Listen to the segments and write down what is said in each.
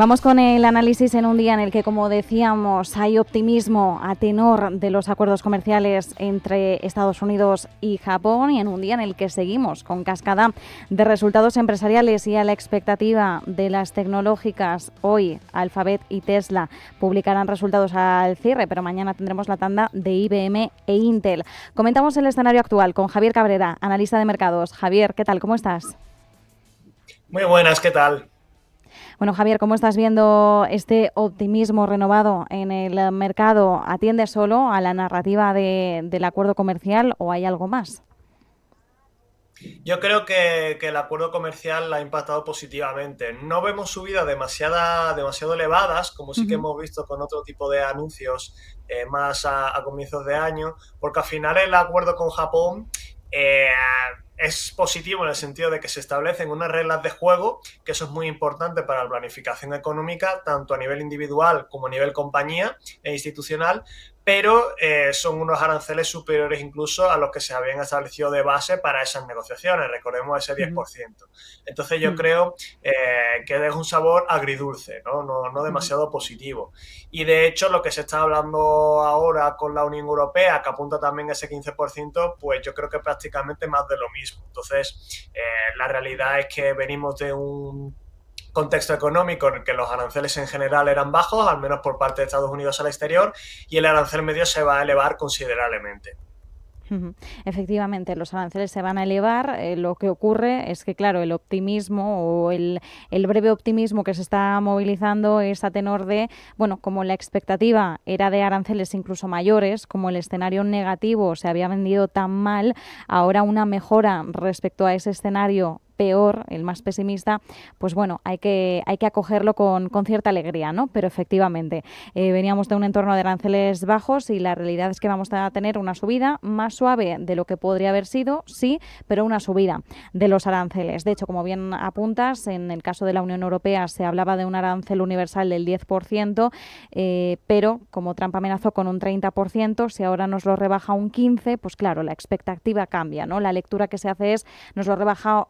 Vamos con el análisis en un día en el que, como decíamos, hay optimismo a tenor de los acuerdos comerciales entre Estados Unidos y Japón, y en un día en el que seguimos con cascada de resultados empresariales y a la expectativa de las tecnológicas. Hoy Alphabet y Tesla publicarán resultados al cierre, pero mañana tendremos la tanda de IBM e Intel. Comentamos el escenario actual con Javier Cabrera, analista de mercados. Javier, ¿qué tal? ¿Cómo estás? Muy buenas, ¿qué tal? Bueno, Javier, ¿cómo estás viendo este optimismo renovado en el mercado? ¿Atiende solo a la narrativa del acuerdo comercial o hay algo más? Yo creo que el acuerdo comercial ha impactado positivamente. No vemos subidas demasiado elevadas, como sí que Uh-huh. hemos visto con otro tipo de anuncios más a comienzos de año, porque al final el acuerdo con Japón eh, es positivo en el sentido de que se establecen unas reglas de juego, que eso es muy importante para la planificación económica, tanto a nivel individual como a nivel compañía e institucional, pero son unos aranceles superiores incluso a los que se habían establecido de base para esas negociaciones, recordemos ese Uh-huh. 10%. Entonces yo creo que deja un sabor agridulce, no Uh-huh. demasiado positivo. Y de hecho lo que se está hablando ahora con la Unión Europea, que apunta también a ese 15%, pues yo creo que prácticamente más de lo mismo. Entonces la realidad es que venimos de un contexto económico en el que los aranceles en general eran bajos, al menos por parte de Estados Unidos al exterior, y el arancel medio se va a elevar considerablemente. Efectivamente, los aranceles se van a elevar. Lo que ocurre es que, claro, el optimismo o el breve optimismo que se está movilizando es a tenor de, bueno, como la expectativa era de aranceles incluso mayores, como el escenario negativo se había vendido tan mal, ahora una mejora respecto a ese escenario peor, el más pesimista, pues bueno, hay que acogerlo con cierta alegría, ¿no? Pero efectivamente, veníamos de un entorno de aranceles bajos y la realidad es que vamos a tener una subida más suave de lo que podría haber sido, sí, pero una subida de los aranceles. De hecho, como bien apuntas, en el caso de la Unión Europea se hablaba de un arancel universal del 10%, pero como Trump amenazó con un 30%, si ahora nos lo rebaja a un 15%, pues claro, la expectativa cambia, ¿no? La lectura que se hace es, nos lo rebaja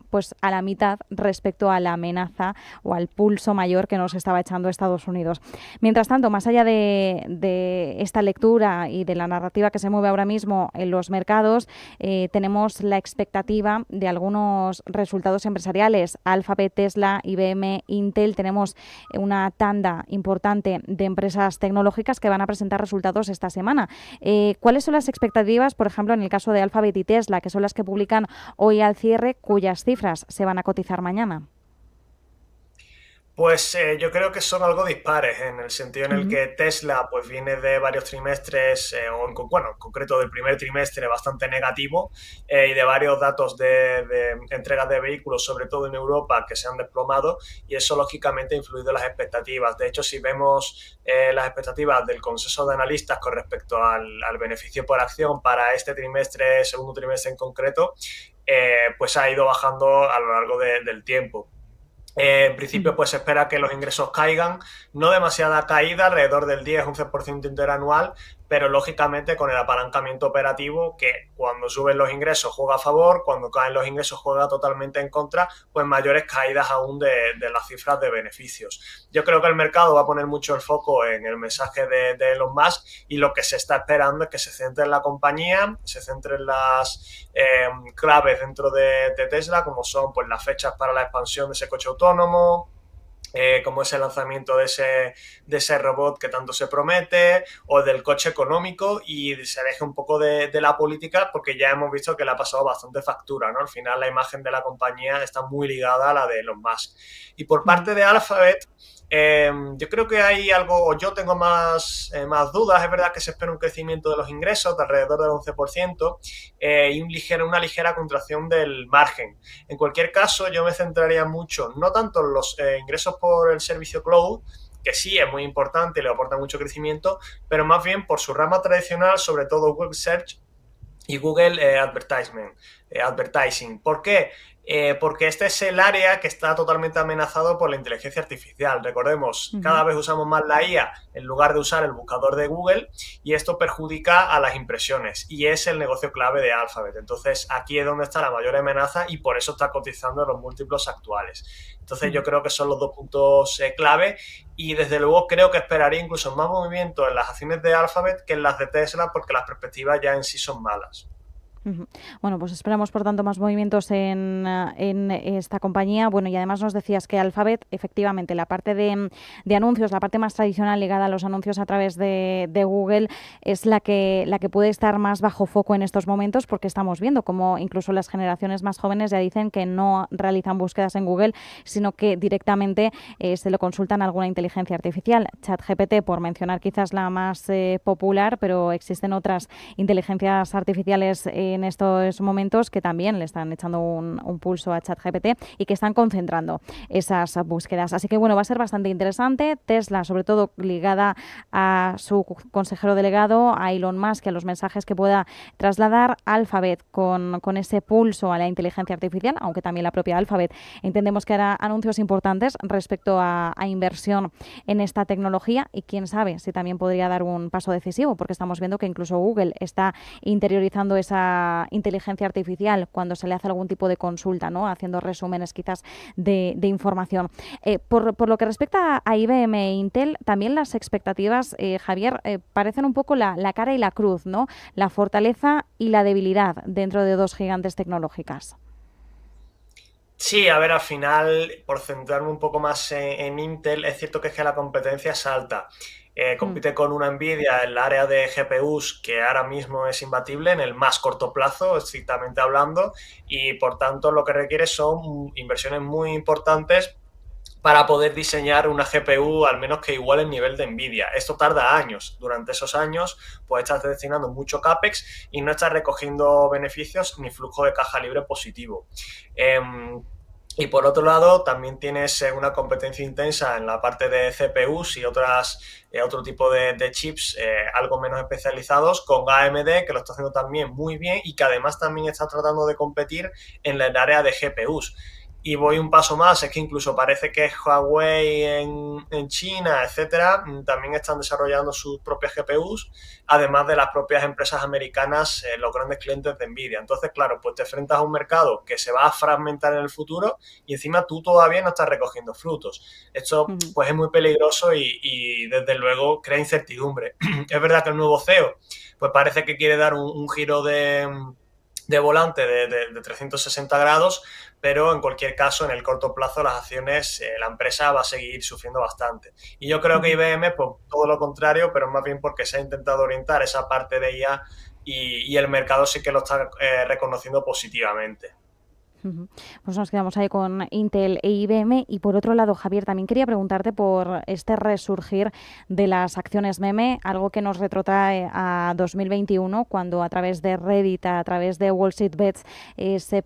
pues a la mitad respecto a la amenaza o al pulso mayor que nos estaba echando Estados Unidos. Mientras tanto, más allá de esta lectura y de la narrativa que se mueve ahora mismo en los mercados, tenemos la expectativa de algunos resultados empresariales. Alphabet, Tesla, IBM, Intel, tenemos una tanda importante de empresas tecnológicas que van a presentar resultados esta semana. ¿Cuáles son las expectativas, por ejemplo, en el caso de Alphabet y Tesla, que son las que publican hoy al cierre, cuyas cifras se van a cotizar mañana? Pues yo creo que son algo dispares en el sentido en el Uh-huh. que Tesla pues viene de varios trimestres, bueno, en concreto del primer trimestre bastante negativo, y de varios datos de entregas de vehículos, sobre todo en Europa, que se han desplomado, y eso lógicamente ha influido en las expectativas. De hecho, si vemos las expectativas del consenso de analistas con respecto al beneficio por acción para este trimestre, segundo trimestre en concreto, pues ha ido bajando a lo largo del tiempo. En principio, Uh-huh. pues se espera que los ingresos caigan, no demasiada caída, alrededor del 10-11% interanual, pero lógicamente con el apalancamiento operativo, que cuando suben los ingresos juega a favor, cuando caen los ingresos juega totalmente en contra, pues mayores caídas aún de las cifras de beneficios. Yo creo que el mercado va a poner mucho el foco en el mensaje de Elon Musk, y lo que se está esperando es que se centre en la compañía, se centre en las claves dentro de Tesla, como son pues las fechas para la expansión de ese coche autónomo, como es el lanzamiento de ese robot que tanto se promete, o del coche económico, y se deje un poco de la política, porque ya hemos visto que le ha pasado bastante factura, ¿no? Al final la imagen de la compañía está muy ligada a la de Elon Musk. Y por Uh-huh. parte de Alphabet, yo creo que hay algo, o yo tengo más dudas. Es verdad que se espera un crecimiento de los ingresos de alrededor del 11%, y una ligera contracción del margen. En cualquier caso, yo me centraría mucho, no tanto en los ingresos por el servicio cloud, que sí es muy importante y le aporta mucho crecimiento, pero más bien por su rama tradicional, sobre todo Google Search y Google Advertising. ¿Por qué? Porque este es el área que está totalmente amenazado por la inteligencia artificial. Recordemos, cada vez usamos más la IA en lugar de usar el buscador de Google y esto perjudica a las impresiones y es el negocio clave de Alphabet. Entonces aquí es donde está la mayor amenaza y por eso está cotizando en los múltiplos actuales. Entonces yo creo que son los dos puntos clave y desde luego creo que esperaría incluso más movimiento en las acciones de Alphabet que en las de Tesla porque las perspectivas ya en sí son malas. Bueno, pues esperamos, por tanto, más movimientos en esta compañía. Bueno, y además nos decías que Alphabet, efectivamente, la parte de anuncios, la parte más tradicional ligada a los anuncios a través de Google, es la que puede estar más bajo foco en estos momentos, porque estamos viendo como incluso las generaciones más jóvenes ya dicen que no realizan búsquedas en Google, sino que directamente se lo consultan a alguna inteligencia artificial. ChatGPT, por mencionar quizás la más popular, pero existen otras inteligencias artificiales en estos momentos que también le están echando un pulso a ChatGPT y que están concentrando esas búsquedas. Así que bueno, va a ser bastante interesante. Tesla, sobre todo ligada a su consejero delegado, a Elon Musk, a los mensajes que pueda trasladar. Alphabet con ese pulso a la inteligencia artificial, aunque también la propia Alphabet entendemos que hará anuncios importantes respecto a inversión en esta tecnología y quién sabe si también podría dar un paso decisivo, porque estamos viendo que incluso Google está interiorizando esa inteligencia artificial cuando se le hace algún tipo de consulta, ¿no? Haciendo resúmenes quizás de información. Por lo que respecta a IBM e Intel, también las expectativas, Javier, parecen un poco la cara y la cruz, ¿no? La fortaleza y la debilidad dentro de dos gigantes tecnológicas. Sí, a ver, al final, por centrarme un poco más en Intel, es cierto que es que la competencia es alta. Mm. Compite con una Nvidia en el área de GPUs que ahora mismo es imbatible en el más corto plazo, estrictamente hablando, y por tanto lo que requiere son inversiones muy importantes para poder diseñar una GPU al menos que iguale el nivel de Nvidia. Esto tarda años. Durante esos años, pues estás destinando mucho CAPEX y no estás recogiendo beneficios ni flujo de caja libre positivo. Y por otro lado, también tienes una competencia intensa en la parte de CPUs y otro tipo de chips algo menos especializados con AMD, que lo está haciendo también muy bien y que además también está tratando de competir en el área de GPUs. Y voy un paso más, es que incluso parece que Huawei en China, etcétera, también están desarrollando sus propias GPUs, además de las propias empresas americanas, los grandes clientes de Nvidia. Entonces, claro, pues te enfrentas a un mercado que se va a fragmentar en el futuro y encima tú todavía no estás recogiendo frutos. Esto pues es muy peligroso y desde luego crea incertidumbre. Es verdad que el nuevo CEO pues parece que quiere dar un giro de volante de 360 grados, pero en cualquier caso, en el corto plazo, las acciones, la empresa va a seguir sufriendo bastante. Y yo creo que IBM, pues todo lo contrario, pero más bien porque se ha intentado orientar esa parte de IA y el mercado sí que lo está reconociendo positivamente. Pues nos quedamos ahí con Intel e IBM. Y por otro lado, Javier, también quería preguntarte por este resurgir de las acciones meme, algo que nos retrotrae a 2021, cuando a través de Reddit, a través de Wall Street Bets, se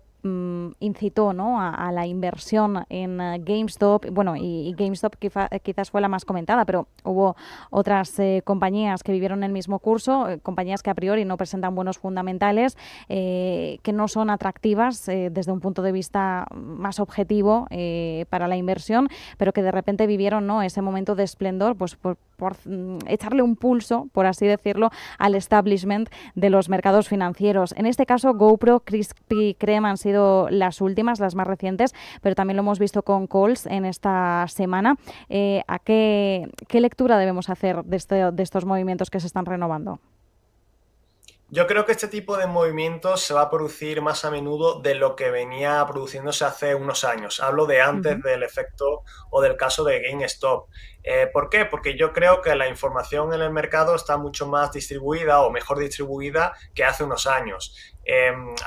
incitó, ¿no?, a la inversión en GameStop. Bueno, y GameStop quizás fue la más comentada, pero hubo otras compañías que vivieron el mismo curso, compañías que a priori no presentan buenos fundamentales, que no son atractivas desde un punto de vista más objetivo para la inversión, pero que de repente vivieron, ¿no?, ese momento de esplendor, pues por echarle un pulso, por así decirlo, al establishment de los mercados financieros. En este caso, GoPro, Krispy Kreme han sido las últimas, las más recientes, pero también lo hemos visto con Coles en esta semana. ¿A qué lectura debemos hacer de estos movimientos que se están renovando? Yo creo que este tipo de movimientos se va a producir más a menudo de lo que venía produciéndose hace unos años. Hablo de antes del efecto o del caso de GameStop. ¿Por qué? Porque yo creo que la información en el mercado está mucho más distribuida o mejor distribuida que hace unos años.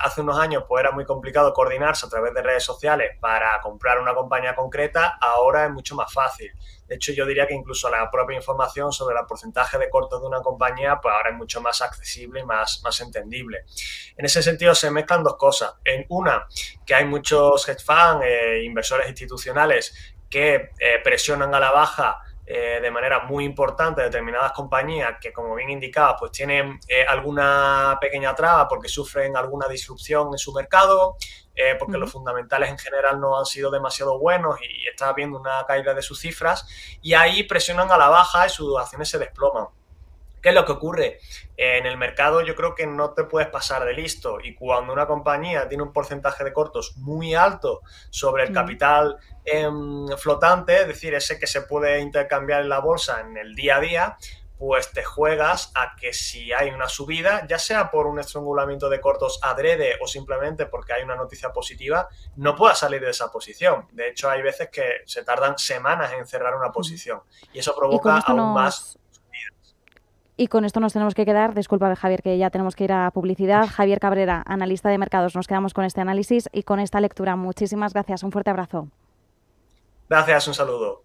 Hace unos años pues era muy complicado coordinarse a través de redes sociales para comprar una compañía concreta, ahora es mucho más fácil. De hecho, yo diría que incluso la propia información sobre el porcentaje de cortos de una compañía, pues ahora es mucho más accesible y más entendible. En ese sentido, se mezclan dos cosas. En una, que hay muchos hedge funds, inversores institucionales, que presionan a la baja de manera muy importante determinadas compañías que, como bien indicaba, pues tienen alguna pequeña traba porque sufren alguna disrupción en su mercado, porque los fundamentales en general no han sido demasiado buenos y está habiendo una caída de sus cifras, y ahí presionan a la baja y sus acciones se desploman. ¿Qué es lo que ocurre? En el mercado yo creo que no te puedes pasar de listo, y cuando una compañía tiene un porcentaje de cortos muy alto sobre el capital flotante, es decir, ese que se puede intercambiar en la bolsa en el día a día, pues te juegas a que si hay una subida, ya sea por un estrangulamiento de cortos adrede o simplemente porque hay una noticia positiva, no puedas salir de esa posición. De hecho, hay veces que se tardan semanas en cerrar una posición y eso Y con provoca esto aún más. Y con esto nos tenemos que quedar. Disculpa, Javier, que ya tenemos que ir a publicidad. Javier Cabrera, analista de mercados. Nos quedamos con este análisis y con esta lectura. Muchísimas gracias. Un fuerte abrazo. Gracias, un saludo.